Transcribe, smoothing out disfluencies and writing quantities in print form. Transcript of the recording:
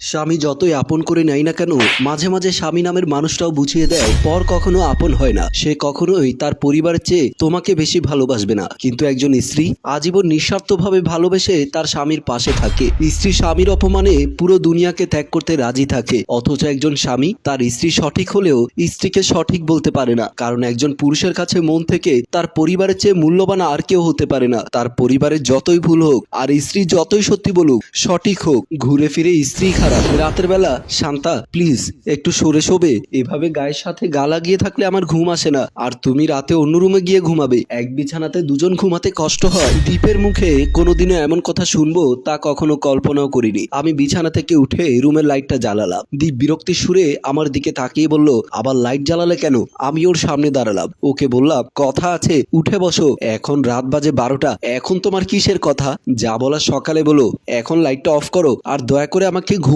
স্বামী যতই আপন করে নেয় না কেন, মাঝে মাঝে স্বামী নামের মানুষটাও বুঝিয়ে দেয় পর কখনো আপন হয় না। সে কখনোই তার পরিবারের চেয়ে তোমাকে বেশি ভালোবাসবে না। কিন্তু একজন স্ত্রী আজীবন নিঃস্বার্থভাবে ভালোবেসে তার স্বামীর পাশে থাকে। স্ত্রী স্বামীর অপমানে পুরো দুনিয়াকে ত্যাগ করতে রাজি থাকে, অথচ একজন স্বামী তার স্ত্রী সঠিক হলেও স্ত্রীকে সঠিক বলতে পারে না। কারণ একজন পুরুষের কাছে মন থেকে তার পরিবারের চেয়ে মূল্যবান আর কেউ হতে পারে না। তার পরিবারের যতই ভুল হোক আর স্ত্রী যতই সত্যি বলুক, সঠিক হোক, ঘুরে ফিরে স্ত্রী খারাপ। রাতের বেলা শান্তা প্লিজ একটু সরে শোবে। এভাবে গায়ের সাথে গা লাগিয়ে থাকলে আমার ঘুম আসে না। আর তুমি রাতে অন্য রুমে গিয়ে ঘুমাবে। এক বিছানাতে দুজন ঘুমাতে কষ্ট হয়। দীপের মুখে কোনোদিনও এমন কথা শুনবো তা কখনো কল্পনাও করিনি। আমি বিছানা থেকে উঠে রুমের লাইটটা জ্বালালাম। দীপ বিরক্তির সুরে আমার দিকে তাকিয়ে বলল, আবার লাইট জ্বালালে কেন? আমি ওর সামনে দাঁড়ালাম, ওকে বললাম, কথা আছে, উঠে বসো। এখন রাত বাজে 12টা, এখন তোমার কিসের কথা? যা বলার সকালে বলো। এখন লাইটটা অফ করো আর দয়া করে আমাকে ঘুম